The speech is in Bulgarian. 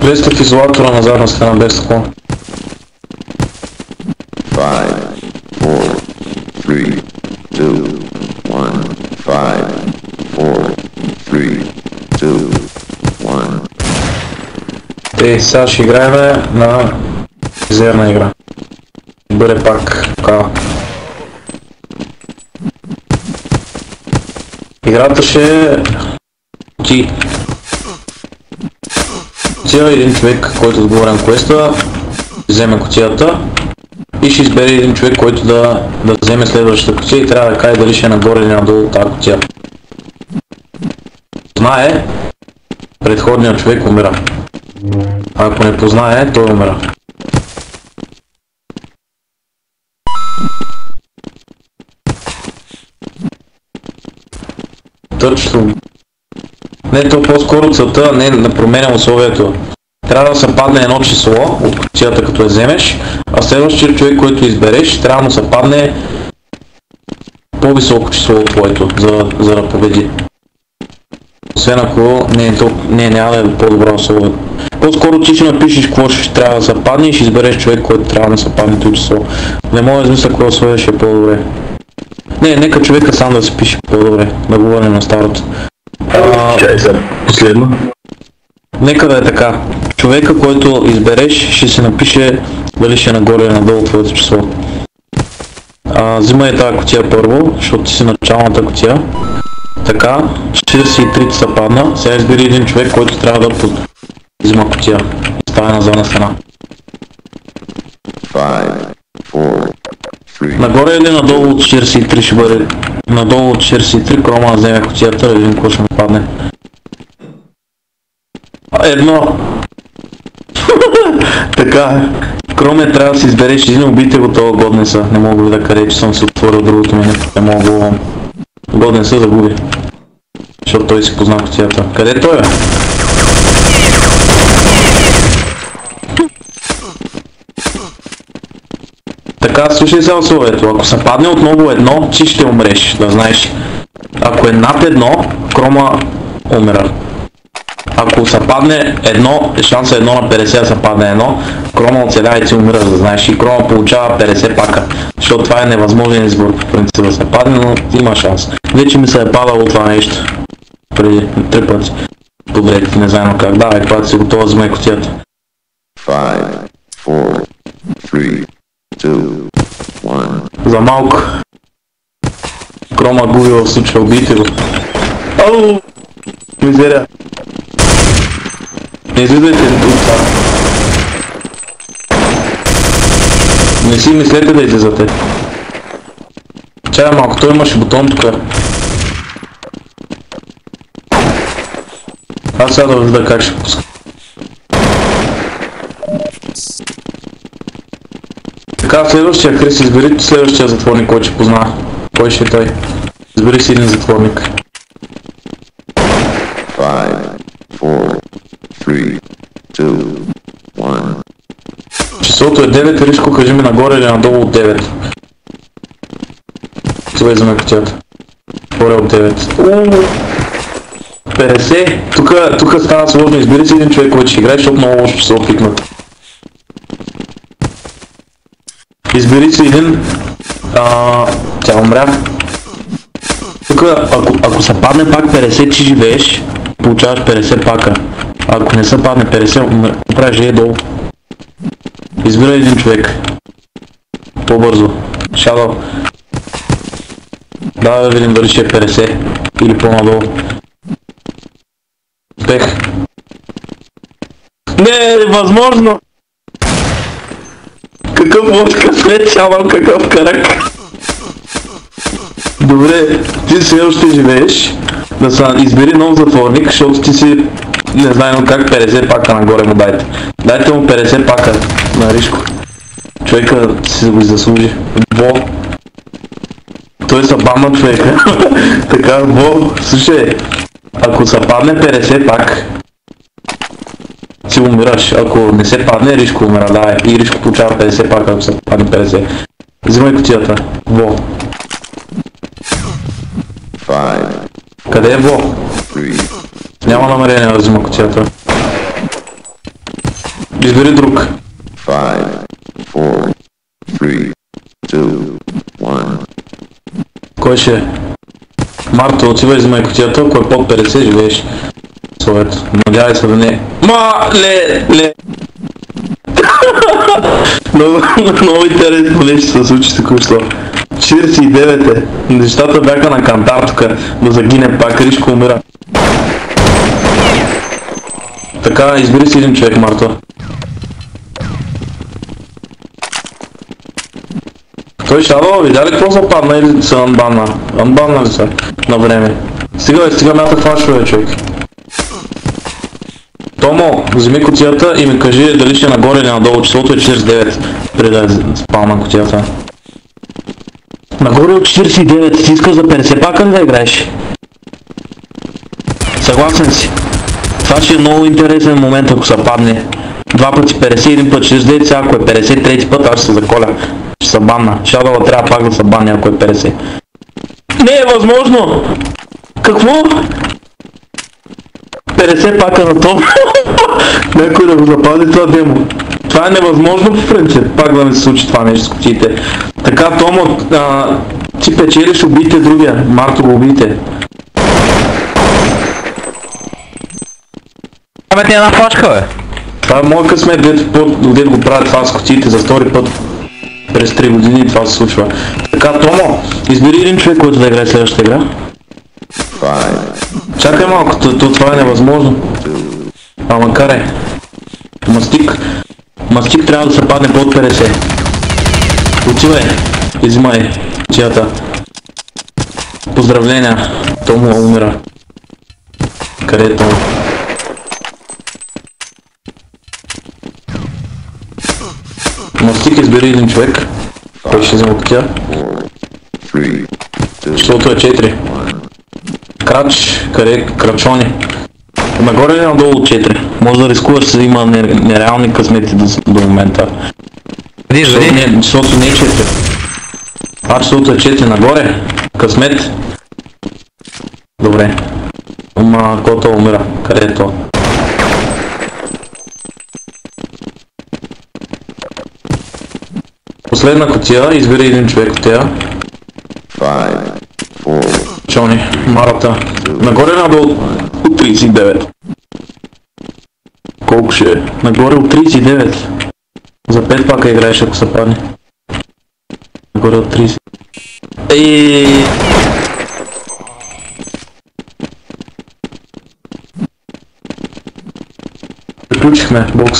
Влезте в изолатора на задна страна без тако. 5, 4, 3, 2, 1, 5, 4, 3, 2, 1. Те, сега ще играем на зерна игра. Бъде пак така. Играта ще е ти. Цял един човек, който отговоря на квеста, вземе кутията и ще избере един човек, който да вземе следващата кутия и трябва да каже дали ще е нагоре или надолу тази кутия. Знае, предходният човек умира. А ако не познае, той умира. Точно. Не, то по-скоро целта не променя условието. Трябва да се падне едно число от кутията като я вземеш, а следващия човек, който избереш, трябва да се падне по-високо число от твоето, за да победи. Освен ако няма да е по-добро условие. По-скоро ти ще напишеш какво ще трябва да се падне и ще избереш човек, който трябва да се падне това число. Не мога да измисля какво условие ще е по-добре. Не, нека човека сам да се пише по-добре, да говорим на старото. Чай сега, последно. Нека да е така. Човека, който избереш, ще се напише дали ще е нагоре или надолу твоето число. Взимай тази кутия първо, защото ти си началната кутия. Така, 43 са падна. Сега избери един човек, който трябва да взима кутия и става на задна страна. 5, 4, 3. Нагоре или надолу от 43 ще бъде? Надолу от 43, Крома да вземе кутията, да видим какво ще му падне. Едно. Така, Кроме трябва да си избереш един, убийте го това годнеса. Не мога да каре, че съм си отворил другото меню. Не мога годнеса загуби. Защото той си позна кутията. Къде е той, бе? Така, слушай сега условието. Ако се падне отново едно, ти ще умреш, да знаеш. Ако е над едно, Крома умира. Ако се падне едно, шанса 1 на 50 да се падне едно, Крома оцелява и ти умира, да знаеш. И Крома получава 50 пака. Защото това е невъзможен избор по принцип да се падне, но има шанс. Вече ми се е падало това нещо. Преди 3 пъти. Подред, не знам как. Давай, когато си готова, взимай кутията. 5, 4, 3, 2, 1. За малко. Крома губи в случая, убийте го. Ау! Мизерия. Не излизайте от това. Не си мислете да излизате. Чай малко, той имаше бутон тук. Аз сега да видя как ще пуска. Така, следващия Крис, избери следващия затворник, който ще позна. Кой ще е той? Избери си един затворник. 5, 4, 3, 2, 1. Числото е 9, Ришко, кажи ми нагоре или надолу от 9. Слезаме кутията. Горе от 9. 50. Тук става сложно. Избери си един човек, който ще играе, защото много лошо ще се опикнат. Избери си един. Тя умря. Тук, ако се падне пак 50, ти живееш, получаваш 50 пака. Ако не се падне 50, правиш е долу. Избирай един човек. По-бързо. Shadow. Давай да видим дали ще е 50 или по-надолу. Успех. Не, невъзможно! Какъв лош късмет, нямам какъв карак. Добре, ти сега ще живееш. Да се избери нов затворник, защото ти си не знам как 50 пака нагоре му дайте. Дайте му 50 пака на Ришко. Човека си го заслужи. Во. Той са бамна човека. Така, во. Слушай, ако се падне 50 пак, си умираш. Ако не се падне, Ришко умира. Давай. И Ришко получава 50 пака, ако се падне 50. Взимай кутията. Во. 5, Къде е Во? 3, Няма намерение да взима кутията. Избери друг. 5, 4, 3, 2, 1. Кой ще е? Марто, отивай за майкотията, ако е под 50, живееш. Своето. Надявай се да не. Ле! Много интересно нещо се случи току-що. 49 е. Нещата бяха на кантар тук, да загине пак, Ришко умира. Така, избери си един човек, Марто. Той Шадо, видя ли какво западна или са анбанна? Анбанна ли са на време? Стига мята флашове, човек. Томо, вземи кутията и ми кажи дали ще е нагоре или надолу, числото е 49, преди да е спална кутията. Нагоре от 49, ти искаш за 50 пака ли да играеш? Съгласен си. Това ще е много интересен момент, ако се падне. 2 пъти 50, един път 49, сега ако е 50, трети път аз ще се заколя. Ще се банна. Шадова трябва пак да се банне, ако е 50. Не е възможно! Какво? 50 пака на топ. Някой да го запази това демо. Това е невъзможно по принцип. Пак да ми се случи това нещо с кутиите. Така, Томо, ти печелиш, убийте другия. Марто го убийте. Абе ти една флашка, бе. Това е моят късмет, дето го правят това с кутиите за втори път. През 3 години и това се случва. Така, Томо, избери един човек, който да играе следващата игра. 5, Чакай малко, това е невъзможно. Ама карай. Мастик трябва да се падне под 50. Отивай, измай чията. Поздравления, Томо умира. Къде е Томо? Мастик, избери един човек. Кой ще взема кутия? 3, 2, Числото е 4. Крач, къде е крачони? Нагоре или надолу от 4? Може да рискуваш, че има нереални късмети до момента. Числото не е 4. Числото е 4 нагоре. Късмет. Добре. Ама кото умира. Къде е то? Последна кутия, избери един човек от тея. 5, 4, Чони, Марата. Нагоре надолу от 39. Колко ще е? Нагоре от 39. За 5 пака играеш, ако се падне. Нагоре от 30. Приключихме бокс.